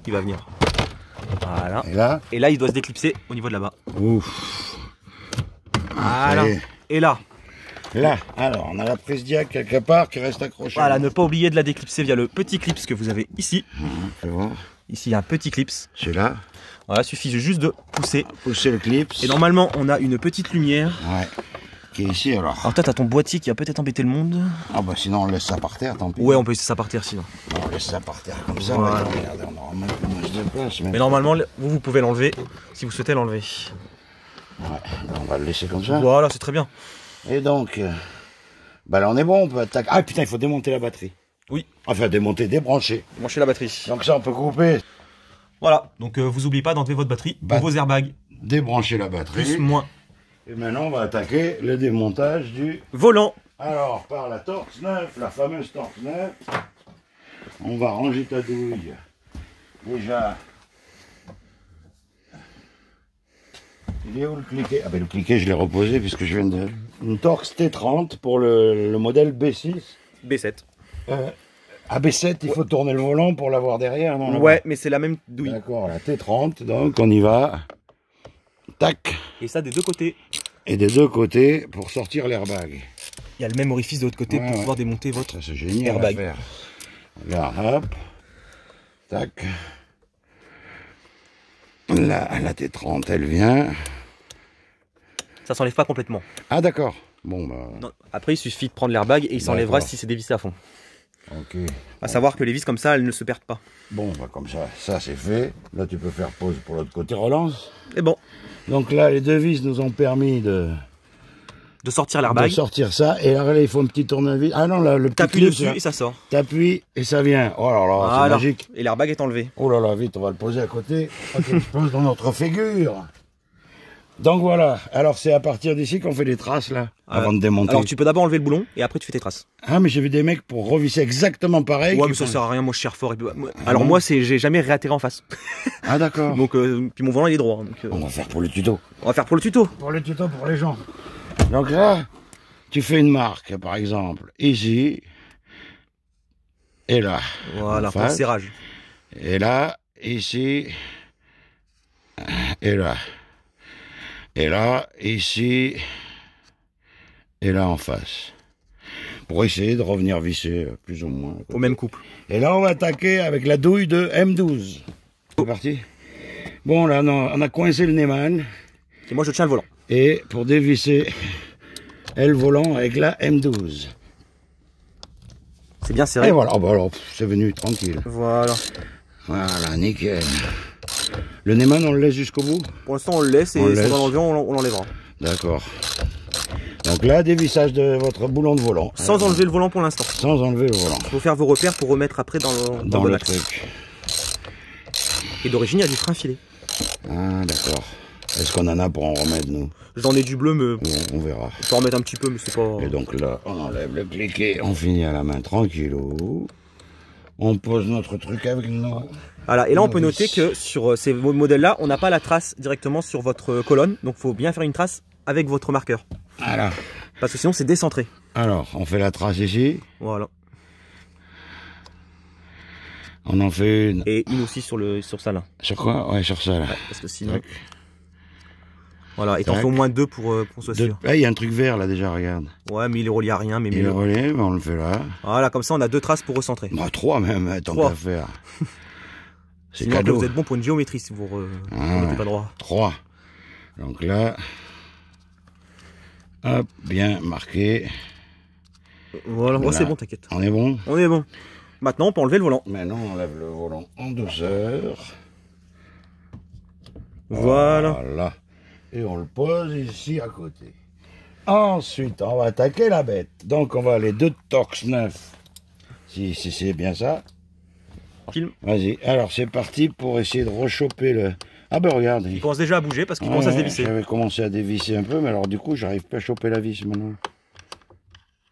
qui va venir. Voilà. Et là, il doit se déclipser au niveau de là-bas. Ouf. Voilà. Et là. Là, alors, on a la prise diac quelque part qui reste accrochée. Voilà, ne pas oublier de la déclipser via le petit clips que vous avez ici. Fais voir. Ici, il y a un petit clips. Celui-là. Voilà, il suffit juste de pousser. Pousser le clips. Et normalement, on a une petite lumière. Ouais. Qui est ici alors. Alors toi, t'as ton boîtier qui va peut-être embêter le monde. Ah bah sinon on laisse ça par terre, tant pis. Ouais, on peut laisser ça par terre sinon. On laisse ça par terre comme ça. Voilà. Regardez, on aura même plus de place. Mais normalement, vous pouvez l'enlever si vous souhaitez l'enlever. Ouais, on va le laisser comme ça. Voilà, c'est très bien. Et donc, bah là on est bon, on peut attaquer. Ah putain, il faut démonter la batterie. Oui. Enfin, démonter, débrancher. Brancher la batterie. Donc ça, on peut couper. Voilà, donc vous n'oubliez pas d'enlever votre batterie pour vos airbags. Débrancher la batterie. Plus, moins. Et maintenant, on va attaquer le démontage du volant. Alors, par la Torx 9, la fameuse Torx 9, on va ranger ta douille. Déjà, il est où le cliquet? Ah ben le cliquet, je l'ai reposé puisque je viens de... Une Torx T30 pour le modèle B6. B7. À B7, il faut tourner le volant pour l'avoir derrière, non? Ouais, mais c'est la même douille. D'accord, la T30, donc on y va. Tac. Et ça des deux côtés. Et des deux côtés pour sortir l'airbag. Il y a le même orifice de l'autre côté pour pouvoir démonter votre c'est génial airbag. à faire. Regarde, hop. Tac. Là, la T30, elle vient. Ça s'enlève pas complètement. Ah d'accord. Bon bah. Non. Après, il suffit de prendre l'airbag et il s'enlèvera si c'est dévissé à fond. Ok. À savoir que les vis comme ça, elles ne se perdent pas. Bon, bah comme ça c'est fait. Là, tu peux faire pause pour l'autre côté, relance. Et bon. Donc là, les deux vis nous ont permis de sortir l'airbag. De sortir ça. Et là, il faut un petit tournevis. Ah non, là, le petit t'appuies clip, dessus et ça sort. T'appuies et ça vient. Oh là là, c'est magique. Et l'airbag est enlevé. Oh là là, vite, on va le poser à côté. Ok, je pose dans notre figure. Donc voilà, alors c'est à partir d'ici qu'on fait les traces là, avant de démonter. Alors tu peux d'abord enlever le boulon et après tu fais tes traces. Ah mais j'ai vu des mecs pour revisser exactement pareil. Ouais mais ça sert à rien, moi je cherche fort. Alors moi j'ai jamais réatterré en face. Ah d'accord. Donc puis mon volant il est droit. Donc, on va faire pour le tuto. On va faire pour le tuto. Pour le tuto pour les gens. Donc là, tu fais une marque par exemple, ici, et là. Voilà, pour le serrage. Et là, ici, et là. Et là, ici, et là en face. Pour essayer de revenir visser plus ou moins. Au même couple. Et là, on va attaquer avec la douille de M12. C'est parti. Bon, là, on a coincé le Neyman. Et moi, je tiens le volant. Et pour dévisser le volant avec la M12. C'est bien serré. Et voilà, oh, bah alors, c'est venu tranquille. Voilà. Voilà, nickel. Le Neyman, on le laisse jusqu'au bout? Pour l'instant, on le laisse et si on l'enlève, on l'enlèvera. D'accord. Donc là, dévissage de votre boulon de volant. Sans enlever le volant pour l'instant. Sans enlever le volant. Il faut faire vos repères pour remettre après dans le truc. Et d'origine, il y a du frein filé. Ah, d'accord. Est-ce qu'on en a pour en remettre, nous? J'en ai du bleu, mais bon, on verra. On peut en remettre un petit peu, mais c'est pas... Et donc là, on enlève le cliquet, on finit à la main tranquillou. On pose notre truc avec nous. Voilà, et là on peut noter que sur ces modèles-là, on n'a pas la trace directement sur votre colonne, donc il faut bien faire une trace avec votre marqueur. Voilà. Parce que sinon c'est décentré. Alors, on fait la trace ici. Voilà. On en fait une. Et une aussi sur ça là. Sur quoi? Ouais, sur ça là. Ouais, parce que sinon... Voilà, et t'en fais au moins deux pour soit sûr. Ah, il y a un truc vert là déjà, regarde. Ouais, mais il est relié à rien, mais mieux. Il est relié, mais on le fait là. Voilà, comme ça on a deux traces pour recentrer. Bah, trois même, tant qu'à faire. C'est cadeau. Vous êtes bon pour une géométrie si vous remettez pas droit. 3. Donc là, hop, bien marqué. Voilà, oh, c'est bon, t'inquiète. On est bon? On est bon. Maintenant, on peut enlever le volant. Maintenant, on enlève le volant en douceur. Voilà. Voilà. Et on le pose ici à côté. Ensuite, on va attaquer la bête. Donc, on va aller de Torx 9. Si c'est bien ça. Film. Vas-y. Alors, c'est parti pour essayer de rechoper le... Ah ben regarde. Il commence déjà à bouger parce qu'il commence à se dévisser. J'avais commencé à dévisser un peu, mais alors du coup, j'arrive pas à choper la vis maintenant.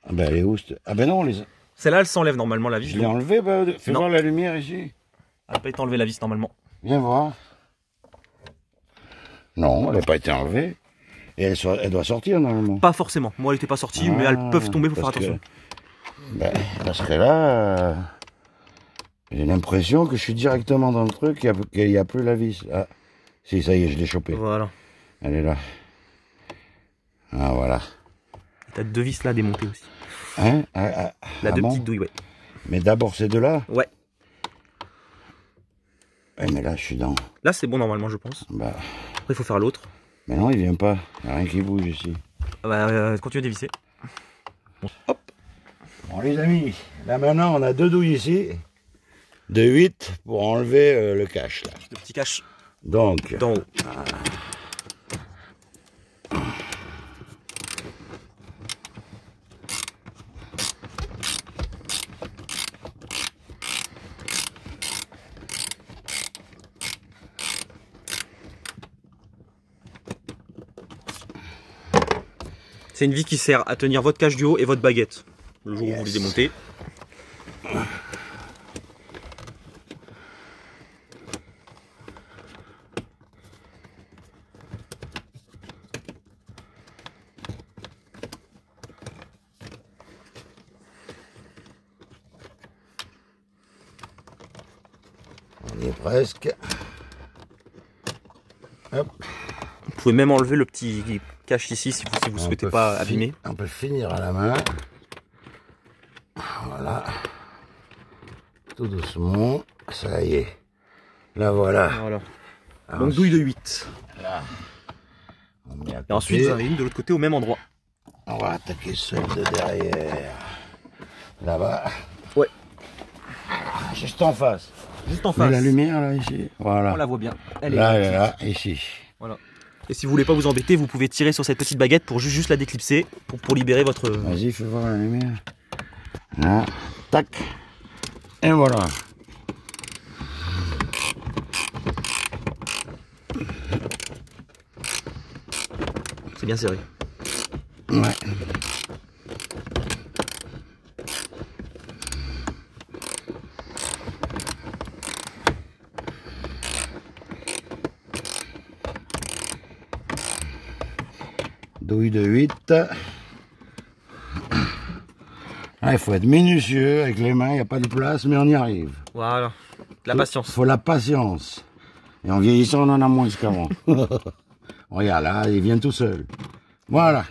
Ah ben elle est où? Ah ben non, celle-là, elle s'enlève normalement la vis. Je l'ai enlevée, bah, fais voir la lumière ici. Elle n'a pas été enlevée la vis normalement. Viens voir. Non, elle n'a pas été enlevée. Et elle doit sortir normalement. Pas forcément. Moi, elle n'était pas sortie, mais elles peuvent tomber, il faut faire attention. Ben, parce que là, J'ai l'impression que je suis directement dans le truc, qu'il n'y a plus la vis. Ah, si, ça y est, je l'ai chopé. Voilà. Elle est là. Ah, voilà. T'as 2 vis là à démonter aussi. Hein? Là, 2 bon petites douilles, ouais. Mais d'abord ces deux-là? Ouais. Ouais, mais là, je suis dans... Là, c'est bon normalement, je pense. Bah... Après, il faut faire l'autre. Mais non, il vient pas. Il n'y a rien qui bouge ici. Ah bah, continue à dévisser. Bon, hop. Bon, les amis, là maintenant, on a 2 douilles ici. De 8 pour enlever le cache, là. Le petit cache Donc... d'en haut. C'est une vis qui sert à tenir votre cache du haut et votre baguette. Le jour où vous les démontez. On y est presque. Hop. Vous pouvez même enlever le petit cache ici si vous souhaitez pas abîmer. On peut finir à la main. Voilà. Tout doucement. Ça y est. Là voilà. Voilà. Alors, Donc douille de 8. là, on met à Et ensuite côté. vous en avez une de l'autre côté au même endroit. On va attaquer celle de derrière. Là-bas. Ouais. Juste en face. Juste en Mais face. la lumière là ici. Voilà. On la voit bien. Elle est Là, petite. là, ici. Voilà. Et si vous voulez pas vous embêter, vous pouvez tirer sur cette petite baguette pour juste la déclipser pour libérer votre. Vas-y, fais voir la lumière. Là. Tac. Et voilà. C'est bien serré. Ouais. Douille de 8. Il faut être minutieux avec les mains, il n'y a pas de place, mais on y arrive. Voilà. La patience. Il faut la patience. Et en vieillissant, on en a moins qu'avant. Regarde, là, il vient tout seul. Voilà.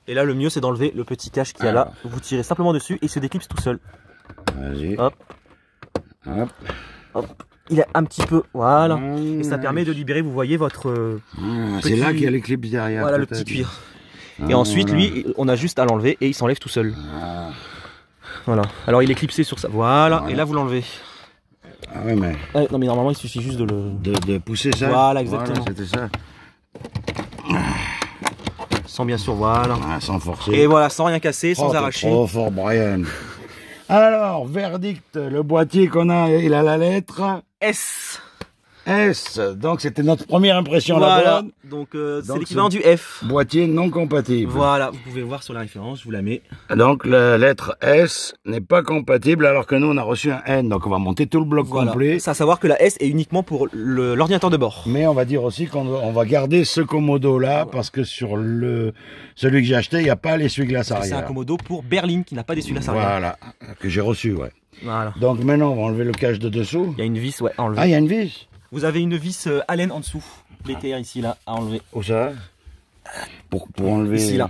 Et là, le mieux, c'est d'enlever le petit cache qu'il y a là. Vous tirez simplement dessus et il se déclipse tout seul. Vas-y. Hop. Hop. Hop. Il est un petit peu. Voilà. Mmh, Et ça permet de libérer, vous voyez, votre. C'est là qu'il y a l'éclipse derrière. Voilà, le petit cuir. Et ensuite, voilà. lui, on a juste à l'enlever et il s'enlève tout seul. Ah, Voilà. Alors, il est clipsé sur ça. Voilà. Voilà. Et là, vous l'enlevez. ah ouais, mais Non, mais normalement, il suffit juste de le. de pousser ça. Voilà, exactement. C'était ça. Sans bien sûr, voilà. Ah, sans forcer. Et voilà, sans rien casser, sans Oh, t'es arracher. trop fort, Brian. Alors, verdict, le boîtier qu'on a, il a la lettre S. S. Donc, c'était notre première impression Voilà. la bonne. Donc, c'est Donc, l'équivalent du F. Boîtier non compatible. Voilà, vous pouvez voir sur la référence, je vous la mets. Donc, la lettre S n'est pas compatible alors que nous, on a reçu un N. Donc, on va monter tout le bloc Voilà. complet. C'est à savoir que la S est uniquement pour l'ordinateur de bord. Mais on va dire aussi qu'on va garder ce Komodo-là parce que sur celui que j'ai acheté, il n'y a pas l'essuie-glace C'est un arrière. Komodo pour berline qui n'a pas d'essuie-glace arrière. Voilà, que j'ai reçu, ouais. Voilà. Donc maintenant, on va enlever le cache de dessous. Il y a une vis, ouais, à enlever. Ah, il y a une vis. Vous avez une vis Allen en dessous. L'éther ici, là, à enlever. Où ça? Pour enlever... Ici, là.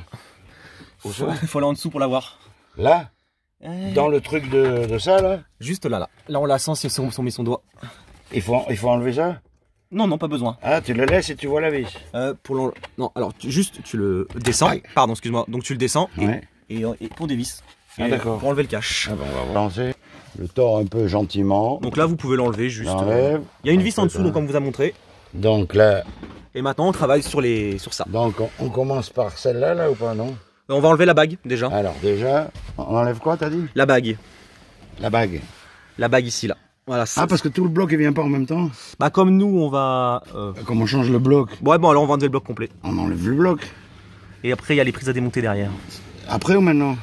Où ça? Il faut aller en dessous pour l'avoir. Là? Dans le truc de ça, là? Juste là, là. Là, on la sent si on met son doigt. Il faut enlever ça? Non, non, pas besoin. Ah, tu le laisses et tu vois la vis. Non, alors, juste, tu le descends. Aïe. Pardon, excuse-moi. Donc, tu le descends Ouais. et pour des vis. Ah, Et d'accord. Pour enlever le cache. Ah, ben, on va lancer le tord un peu gentiment. Donc là, vous pouvez l'enlever juste. J'enlève. Il y a une vis en dessous, donc comme on vous a montré. Donc là, Et maintenant, on travaille sur ça. donc on commence par celle-là, là ou pas, non? On va enlever la bague déjà. Alors déjà, on enlève quoi, t'as dit? La bague. La bague. La bague ici, là. Voilà. Ah, parce que tout le bloc, il vient pas en même temps? Bah, comme nous, on va. Comme on change le bloc, Ouais, bon, alors on va enlever le bloc complet. on enlève le bloc. Et après, il y a les prises à démonter derrière. Après ou maintenant?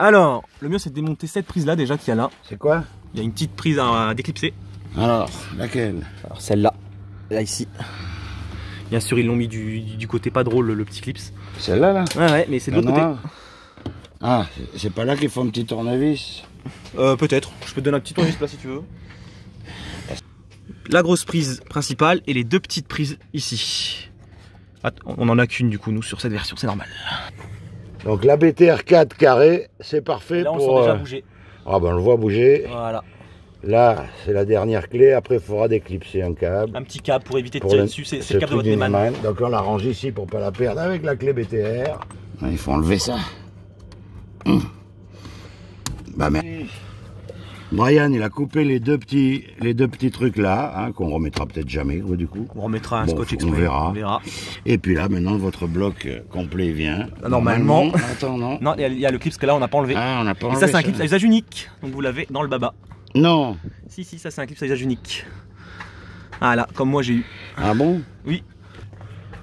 Alors, le mieux, c'est de démonter cette prise-là déjà qu'il y a là. C'est quoi? Il y a une petite prise à déclipser. Alors, laquelle? Alors, celle-là. Là, ici. Bien sûr, ils l'ont mis du côté pas drôle, le petit clips. Celle-là, là? Ouais, ouais, mais c'est de l'autre côté. Ah, c'est pas là qu'il faut un petit tournevis? Peut-être. Je peux te donner un petit tournevis là si tu veux. La grosse prise principale et les deux petites prises ici. On en a qu'une du coup nous sur cette version, c'est normal. Donc la BTR 4 carré, c'est parfait Là on pour... sent déjà bouger. Ah ben on le voit bouger. Voilà. Là, c'est la dernière clé. Après, il faudra déclipser un câble. Un petit câble pour éviter de tirer dessus. C'est le câble de votre Neyman. Donc on la range ici pour pas la perdre avec la clé BTR. Il faut enlever ça. Bah mais... Brian, il a coupé les deux petits trucs là, hein, qu'on remettra peut-être jamais, du coup. On remettra un scotch exprès. On verra. Et puis là, maintenant, votre bloc complet vient. Normalement. Attends, non. Non, il y a le clip que là, on n'a pas enlevé. Ah, on n'a pas enlevé. Et ça, c'est un clip à usage unique. Donc vous l'avez dans le baba. Non. Si, ça, c'est un clip à usage unique. Voilà, comme moi j'ai eu. Ah bon? Oui.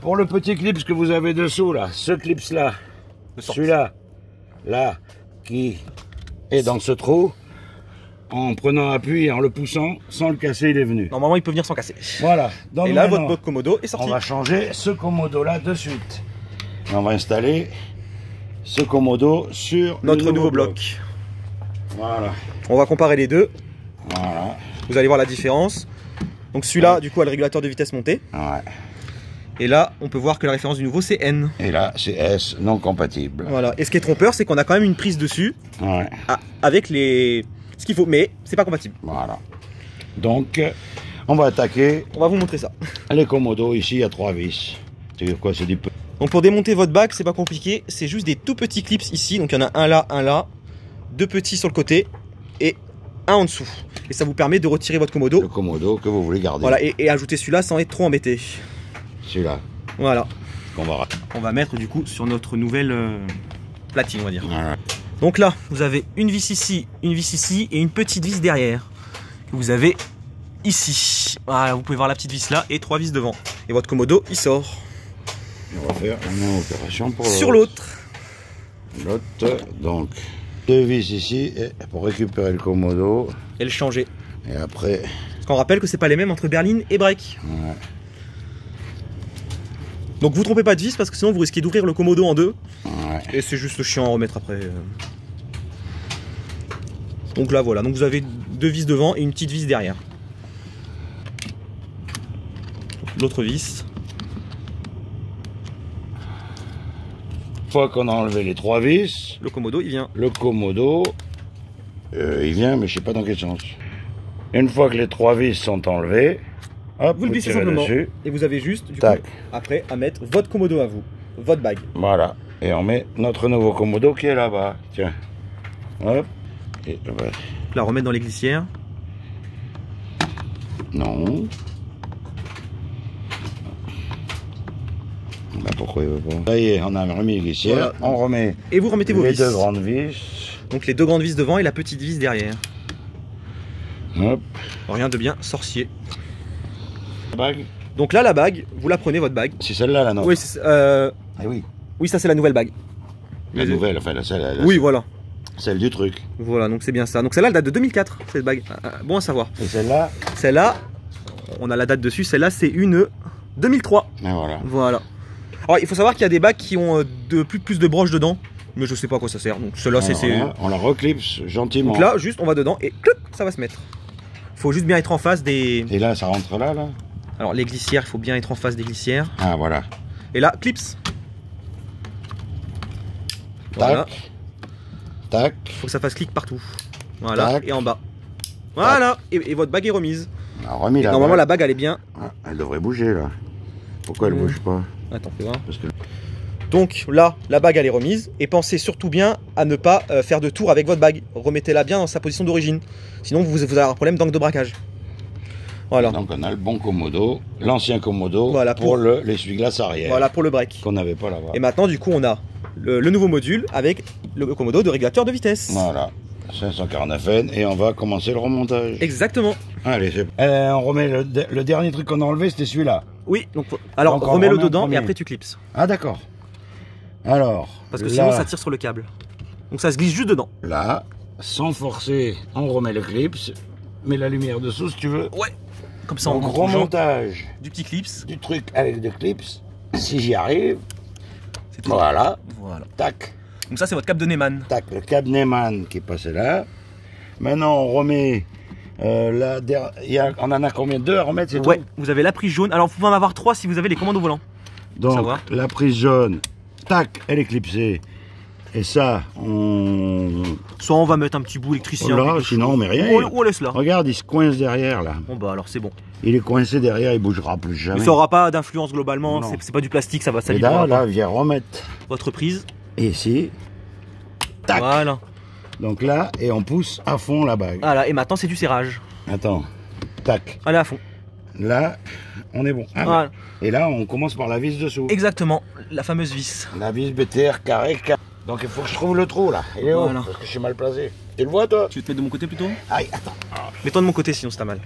Pour le petit clip que vous avez dessous, là, ce clip là, celui-là, là, qui est dans ce trou, en prenant appui et en le poussant, sans le casser, il est venu. Normalement, il peut venir sans casser. Voilà. Donc et là, votre bloc Komodo est sorti. On va changer ce Komodo là de suite. Et on va installer ce Komodo sur notre nouveau bloc. Voilà. On va comparer les deux. Voilà. Vous allez voir la différence. Donc celui-là, du coup, a le régulateur de vitesse monté. Ouais. Et là, on peut voir que la référence du nouveau, c'est N. Et là, c'est S, non compatible. Voilà. Et ce qui est trompeur, c'est qu'on a quand même une prise dessus. Ouais. Avec ce qu'il faut, mais c'est pas compatible. Voilà. Donc, on va attaquer. On va vous montrer ça. Les Komodo ici à 3 vis. C'est quoi? C'est du peu. Donc pour démonter votre bague, c'est pas compliqué. C'est juste des tout petits clips ici. Donc il y en a un là. Deux petits sur le côté et un en dessous. Et ça vous permet de retirer votre Komodo. Le Komodo que vous voulez garder. Voilà, et ajouter celui-là sans être trop embêté. Celui-là. Voilà. On va mettre du coup sur notre nouvelle platine, on va dire. Voilà. Donc là, vous avez une vis ici et une petite vis derrière. Que vous avez ici. Voilà, vous pouvez voir la petite vis là et 3 vis devant. Et votre Komodo, il sort. On va faire une opération pour sur l'autre. L'autre, donc 2 vis ici pour récupérer le Komodo. Et le changer. Et après... Parce qu'on rappelle que c'est pas les mêmes entre berline et break. Ouais. Donc vous trompez pas de vis parce que sinon vous risquez d'ouvrir le Komodo en deux. Ouais. Et c'est juste chiant à remettre après. Donc là voilà, donc vous avez 2 vis devant et une petite vis derrière. L'autre vis. Une fois qu'on a enlevé les 3 vis, le Komodo il vient. Le Komodo, il vient, mais je sais pas dans quel sens. Une fois que les 3 vis sont enlevées, hop, vous le glissez simplement dessus. Et vous avez juste du Tac. coup, après à mettre votre Komodo à vous, votre bague. Voilà. Et on met notre nouveau Komodo qui est là-bas. Tiens. Hop. Et ouais. La remettre dans les glissières. Non. Bah pourquoi il veut pas? Ça y est, on a remis les glissières. Voilà. On remet. Et vous remettez vos vis. Les 2 grandes vis. Donc les 2 grandes vis devant et la petite vis derrière. Hop. Rien de bien sorcier. La bague. Donc là la bague, vous la prenez votre bague. C'est celle-là la nôtre. Oui, eh oui. Oui, ça c'est la nouvelle bague. La nouvelle, enfin celle. Oui, voilà. Celle du truc. Voilà, donc c'est bien ça. Donc celle-là, elle date de 2004, cette bague. Bon à savoir. Et celle-là? Celle-là, on a la date dessus. Celle-là, c'est une 2003. Et voilà. Voilà. Alors, il faut savoir qu'il y a des bagues qui ont plus de broches dedans. Mais je sais pas à quoi ça sert. Donc celle-là, c'est... On la reclipse gentiment. Donc là, juste, on va dedans et clip, ça va se mettre. Faut juste bien être en face des... Et là, ça rentre là? Alors, les glissières, il faut bien être en face des glissières. Ah, voilà. Et là, clips. Voilà. Tac. Faut que ça fasse clic partout. Voilà. Tac. Et en bas. Voilà. Et votre bague est remise. Remis là. Normalement, la bague, elle est bien. Ah, elle devrait bouger là. Pourquoi elle bouge pas? Attends, fais voir. Parce que... Donc là, la bague, elle est remise. Et pensez surtout bien à ne pas faire de tour avec votre bague. Remettez-la bien dans sa position d'origine. Sinon, vous allez avoir un problème d'angle de braquage. Voilà. Donc on a le bon Komodo, l'ancien Komodo, voilà, pour l'essuie-glace arrière. Voilà, pour le break. Qu'on n'avait pas là-bas. Et maintenant, du coup, on a le nouveau module avec le Komodo de régulateur de vitesse. Voilà, 549 N, et on va commencer le remontage. Exactement. Allez, c'est... on remet le dernier truc qu'on a enlevé, c'était celui-là. Oui, donc alors remets-le dedans et après tu clipses. Ah d'accord. Alors, parce que sinon ça tire sur le câble. Donc ça se glisse juste dedans. Là, sans forcer, on remet le clips. Mets la lumière dessous si tu veux. Ouais. Comme ça, on remontage du petit clips. Du truc avec des clips. Si j'y arrive. C'est tout. Voilà. Voilà. Tac. Donc ça, c'est votre câble de Neyman. Tac, le câble Neyman qui est passé là. Maintenant, on remet on en a combien? 2 à remettre, c'est Ouais, tout. vous avez la prise jaune. Alors, vous pouvez en avoir 3 si vous avez les commandes au volant. Donc, savoir. la prise jaune, tac, elle est clipsée. Et ça, Soit on va mettre un petit bout électricien. là, sinon on met rien. Ou on laisse là. Regarde, il se coince derrière, là. Bon, bah alors c'est bon. Il est coincé derrière, il bougera plus jamais. Mais ça aura pas d'influence globalement. Non. C'est pas du plastique, ça va Et s'allumer. là, viens remettre. Votre prise. Et ici, tac. Voilà. Donc là, et on pousse à fond la bague. Voilà. Et maintenant, c'est du serrage. Attends, tac. Allez à fond. Là, on est bon. Ah, Voilà. et là, on commence par la vis dessous. Exactement. La fameuse vis. La vis BTR carré. Donc il faut que je trouve le trou là. Il est Voilà. haut, parce que je suis mal placé. Tu le vois toi? Tu veux te mettre de mon côté plutôt? Aïe, attends. Mets-toi de mon côté sinon c'est pas mal.